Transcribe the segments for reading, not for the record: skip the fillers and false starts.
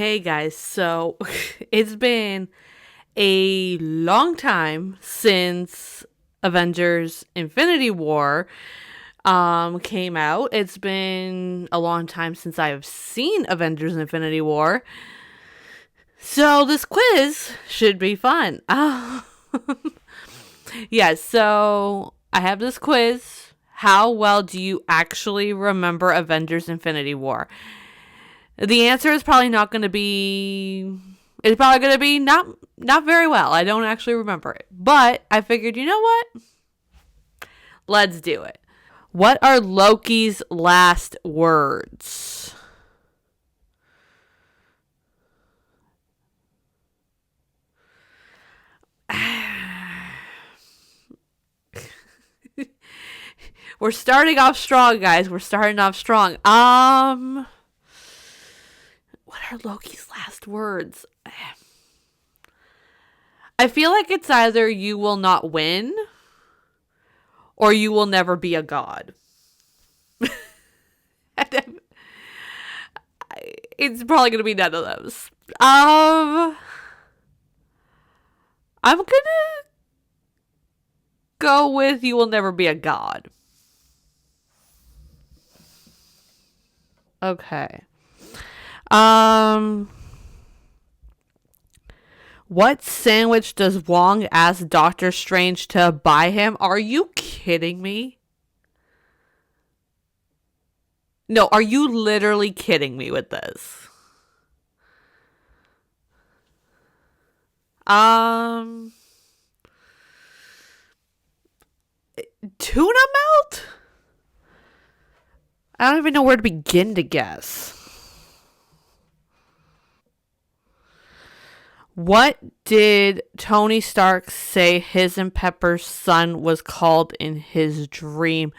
Hey guys, so it's been a long time since Avengers Infinity War came out. It's been a long time since I've seen Avengers Infinity War. So this quiz should be fun. Yes, so I have this quiz. How well do you actually remember Avengers Infinity War? The answer is probably not going to be. It's probably going to be not very well. I don't actually remember it, but I figured, you know what? Let's do it. What are Loki's last words? We're starting off strong, guys. We're starting off strong. What are Loki's last words? I feel like it's either you will not win or you will never be a god. It's probably going to be none of those. I'm going to go with you will never be a god. Okay. What sandwich does Wong ask Doctor Strange to buy him? Are you kidding me? No, are you literally kidding me with this? Um, Tuna melt? I don't even know where to begin to guess. What did Tony Stark say his and Pepper's son was called in his dream?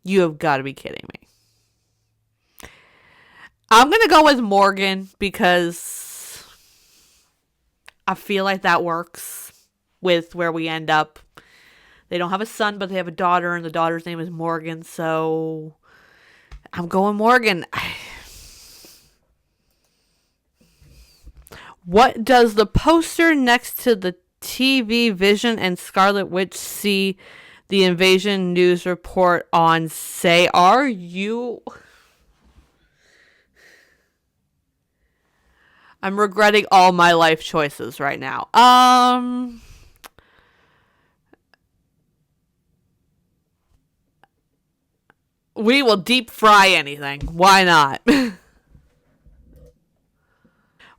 You have got to be kidding me. I'm going to go with Morgan because I feel like that works with where we end up. They don't have a son, but they have a daughter, and the daughter's name is Morgan, so I'm going Morgan. What does the poster next to the TV Vision and Scarlet Witch see the invasion news report on say? Are you... I'm regretting all my life choices right now. We will deep fry anything. Why not?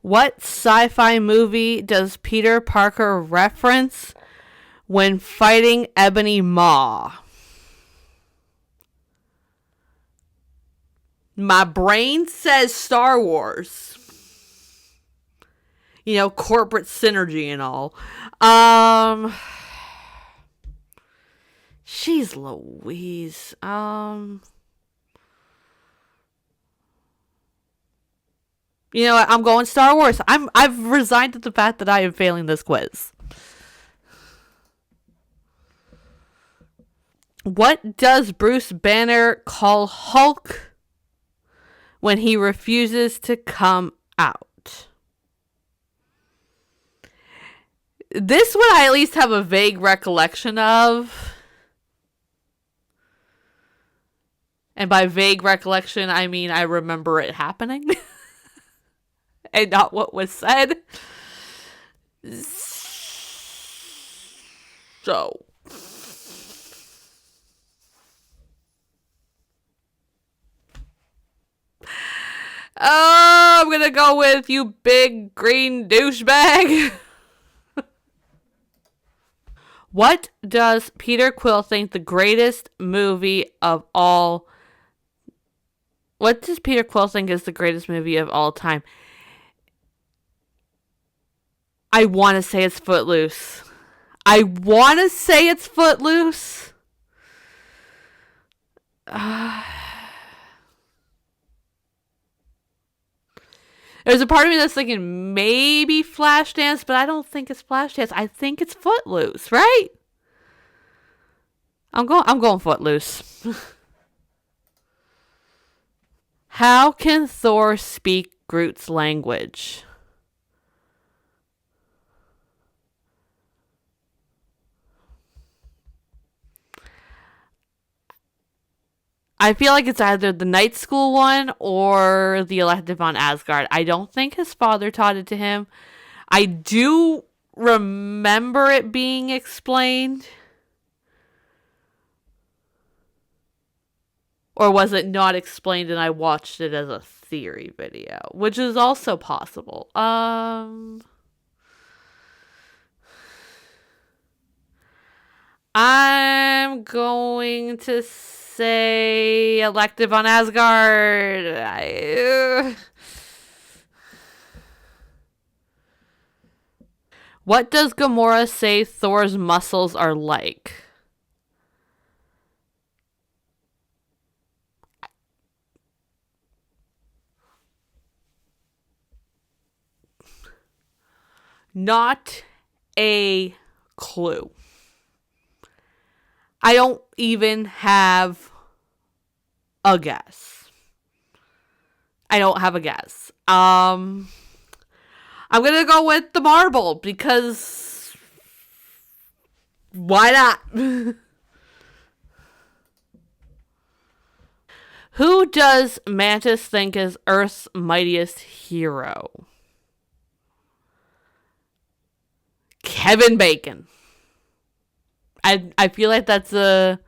What sci-fi movie does Peter Parker reference when fighting Ebony Maw? My brain says Star Wars. You know, corporate synergy and all. Jeez Louise. You know what? I'm going Star Wars. I've resigned to the fact that I am failing this quiz. What does Bruce Banner call Hulk when he refuses to come out? This one I at least have a vague recollection of. And by vague recollection, I mean I remember it happening. And not what was said. So. Oh, I'm gonna go with you big green douchebag. What does Peter Quill think the greatest movie of all... What does Peter Quill think is the greatest movie of all time? I want to say it's Footloose. I want to say it's Footloose. There's a part of me that's thinking maybe Flashdance, but I don't think it's Flashdance. I think it's Footloose, right? I'm going Footloose. How can Thor speak Groot's language? I feel like it's either the night school one or the elective on Asgard. I don't think his father taught it to him. I do remember it being explained. Or was it not explained and I watched it as a theory video? Which is also possible. I'm going to say elective on Asgard. What does Gamora say Thor's muscles are like? Not a clue. I don't even have a guess. I don't have a guess. I'm gonna go with the marble because why not? Who does Mantis think is Earth's mightiest hero? Kevin Bacon. I feel like that's a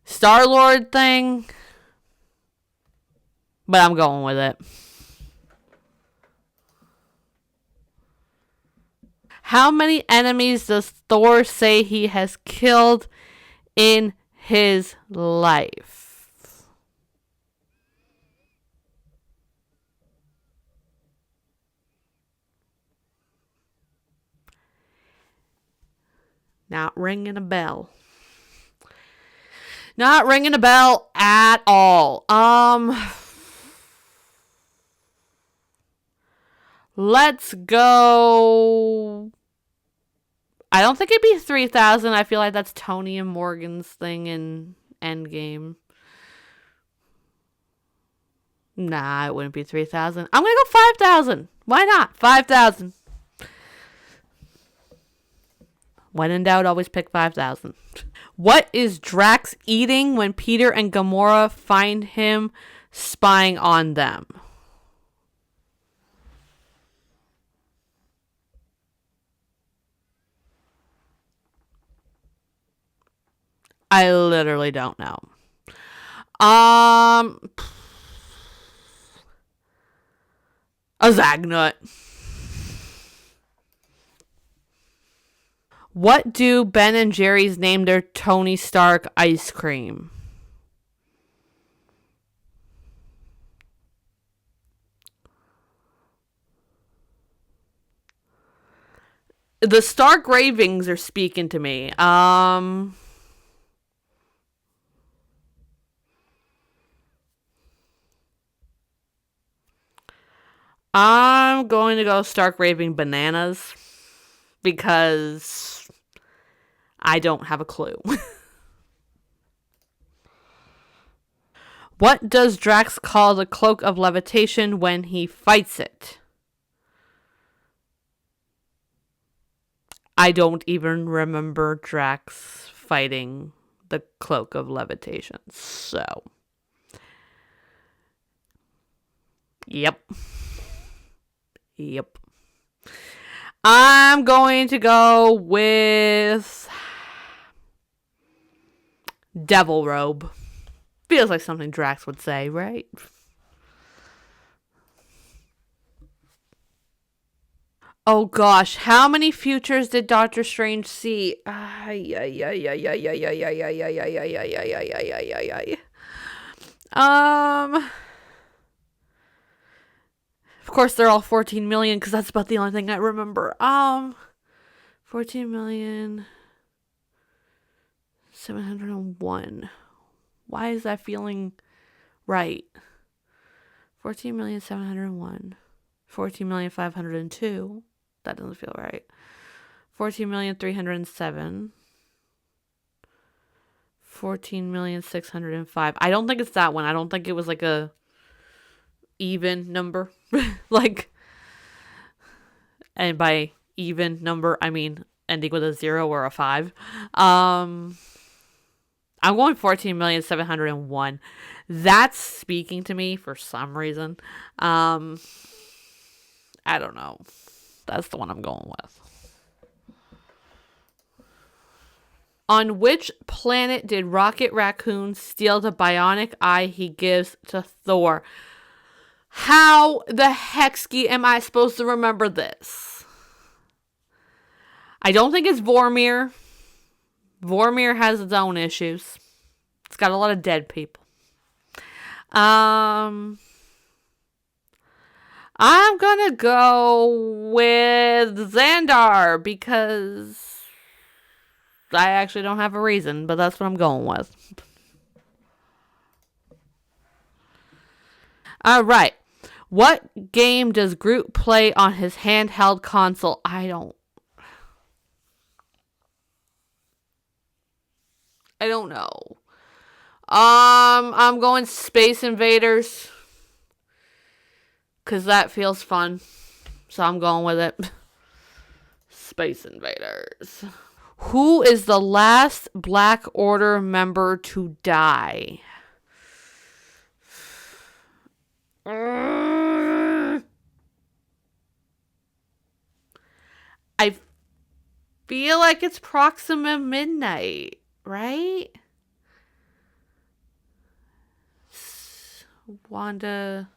Star-Lord thing, but I'm going with it. How many enemies does Thor say he has killed in his life? Not ringing a bell. Not ringing a bell at all. Let's go. I don't think it'd be 3,000. I feel like that's Tony and Morgan's thing in Endgame. Nah, it wouldn't be 3,000. I'm going to go 5,000. Why not? 5,000. When in doubt, always pick 5,000. What is Drax eating when Peter and Gamora find him spying on them? I literally don't know. A Zagnut. What do Ben and Jerry's name their Tony Stark ice cream? The Stark Ravings are speaking to me. I'm going to go Stark Raving Bananas because I don't have a clue. What does Drax call the cloak of levitation when he fights it? I don't even remember Drax fighting the cloak of levitation. So, yep. Yep. I'm going to go with Devil Robe. Feels like something Drax would say, right? Oh gosh, how many futures did Doctor Strange see? Of course they're all 14 million because that's about the only thing I remember. 14 million 701. Why is that feeling right? 14,701. 14,502. That doesn't feel right. 14,307. 14,605,000. I don't think it's that one. I don't think it was like a even number. Like, and by even number, I mean ending with a 0 or a 5. I'm going 14,701,000. That's speaking to me for some reason. I don't know. That's the one I'm going with. On which planet did Rocket Raccoon steal the bionic eye he gives to Thor? How the hexky am I supposed to remember this? I don't think it's Vormir. Vormir has its own issues. It's got a lot of dead people. I'm gonna go with Xandar because I actually don't have a reason, but that's what I'm going with. All right. What game does Groot play on his handheld console? I don't know. I'm going Space Invaders because that feels fun. So I'm going with it. Space Invaders. Who is the last Black Order member to die? I feel like it's Proxima Midnight, right? Wanda.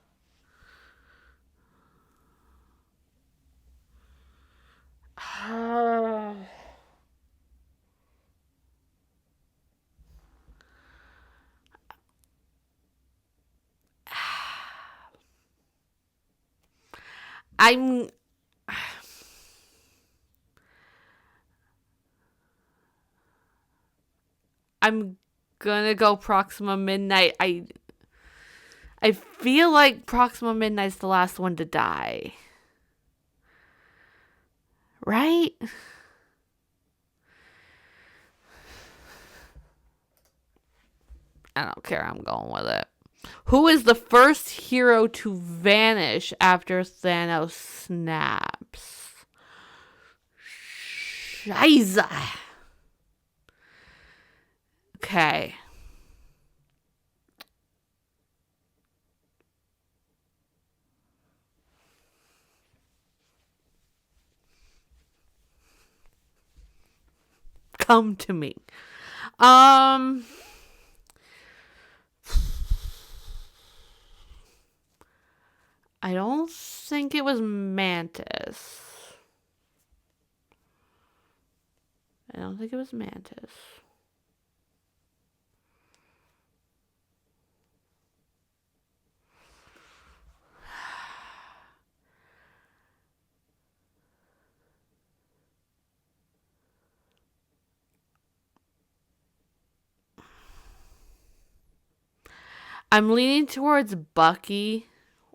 I'm I'm gonna go Proxima Midnight. I feel like Proxima Midnight's the last one to die. Right? I don't care. I'm going with it. Who is the first hero to vanish after Thanos snaps? Scheiße. Okay. Come to me. I don't think it was Mantis. I don't think it was Mantis. I'm leaning towards Bucky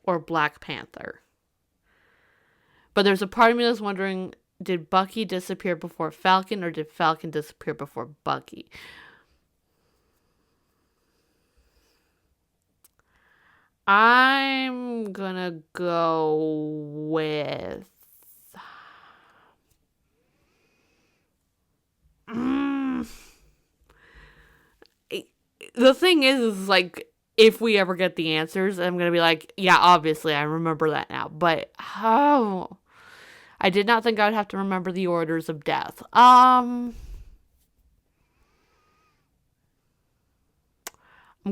or Black Panther. But there's a part of me that's wondering, did Bucky disappear before Falcon or did Falcon disappear before Bucky? I'm gonna go with... The thing is like, if we ever get the answers, I'm gonna be like, yeah, obviously I remember that now. But how? I did not think I would have to remember the orders of death. I'm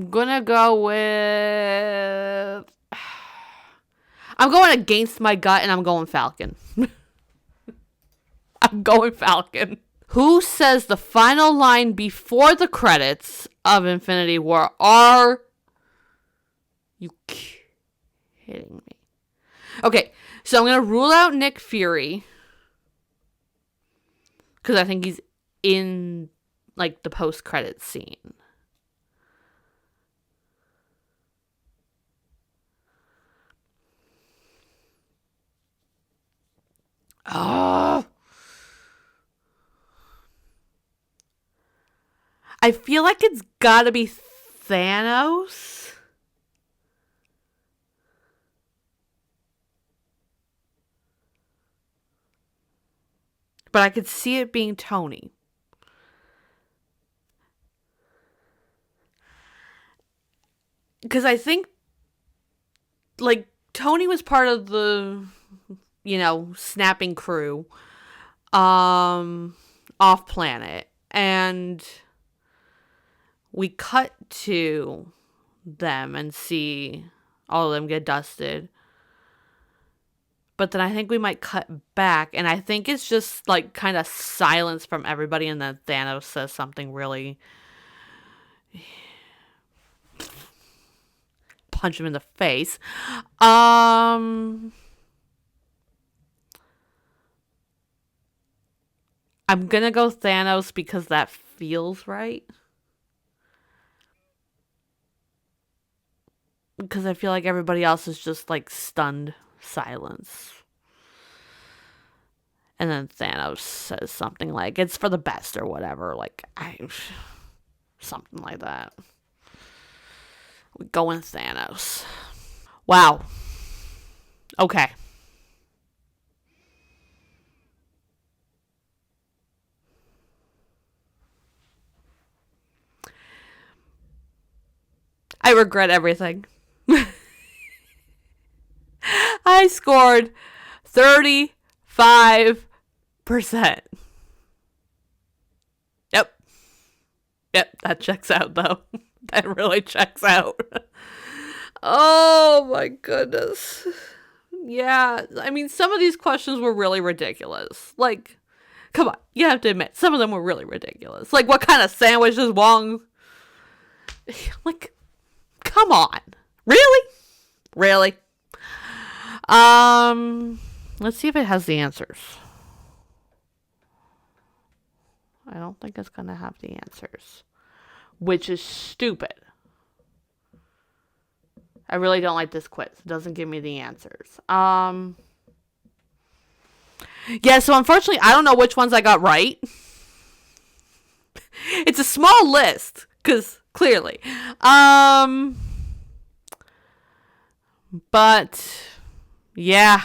gonna go with... I'm going against my gut and I'm going Falcon. I'm going Falcon. Who says the final line before the credits of Infinity War? Are you kidding me? Okay, so I'm going to rule out Nick Fury because I think he's in like the post-credits scene. Oh, I feel like it's gotta be Thanos. But I could see it being Tony. Because I think, like, Tony was part of the, snapping crew, off planet. And we cut to them and see all of them get dusted. But then I think we might cut back, and I think it's just like kind of silence from everybody, and then Thanos says something really punch him in the face. I'm gonna go Thanos because that feels right. Because I feel like everybody else is just like stunned silence. And then Thanos says something like, it's for the best or whatever. Like, something like that. We go in Thanos. Wow. Okay. I regret everything. I scored 35%. Yep. Yep, that checks out, though. That really checks out. Oh, my goodness. Yeah, I mean, some of these questions were really ridiculous. Like, come on, you have to admit, some of them were really ridiculous. Like, what kind of sandwich is Wong? Like, come on. Really? Really? Let's see if it has the answers. I don't think it's gonna have the answers, which is stupid. I really don't like this quiz. It doesn't give me the answers. Yeah, so unfortunately, I don't know which ones I got right. It's a small list, because clearly. But yeah.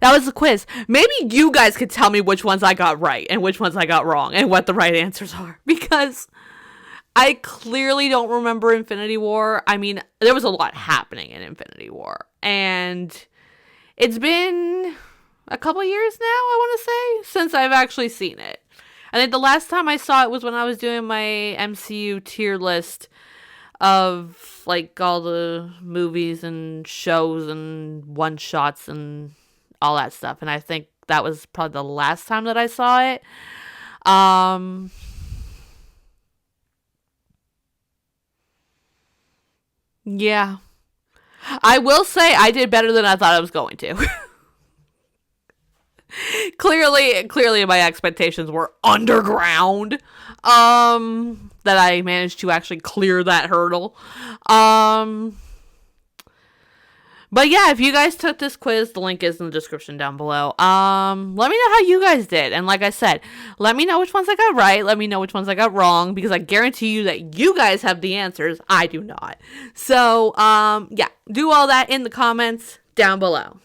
That was the quiz. Maybe you guys could tell me which ones I got right and which ones I got wrong and what the right answers are. Because I clearly don't remember Infinity War. I mean, there was a lot happening in Infinity War. And it's been a couple years now, I want to say, since I've actually seen it. I think the last time I saw it was when I was doing my MCU tier list of, like, all the movies and shows and one-shots and all that stuff. And I think that was probably the last time that I saw it. Yeah. I will say I did better than I thought I was going to. Clearly my expectations were underground. That I managed to actually clear that hurdle. But yeah, if you guys took this quiz, the link is in the description down below. Let me know how you guys did. And like I said, let me know which ones I got right. Let me know which ones I got wrong. Because I guarantee you that you guys have the answers. I do not. So, yeah. Do all that in the comments down below.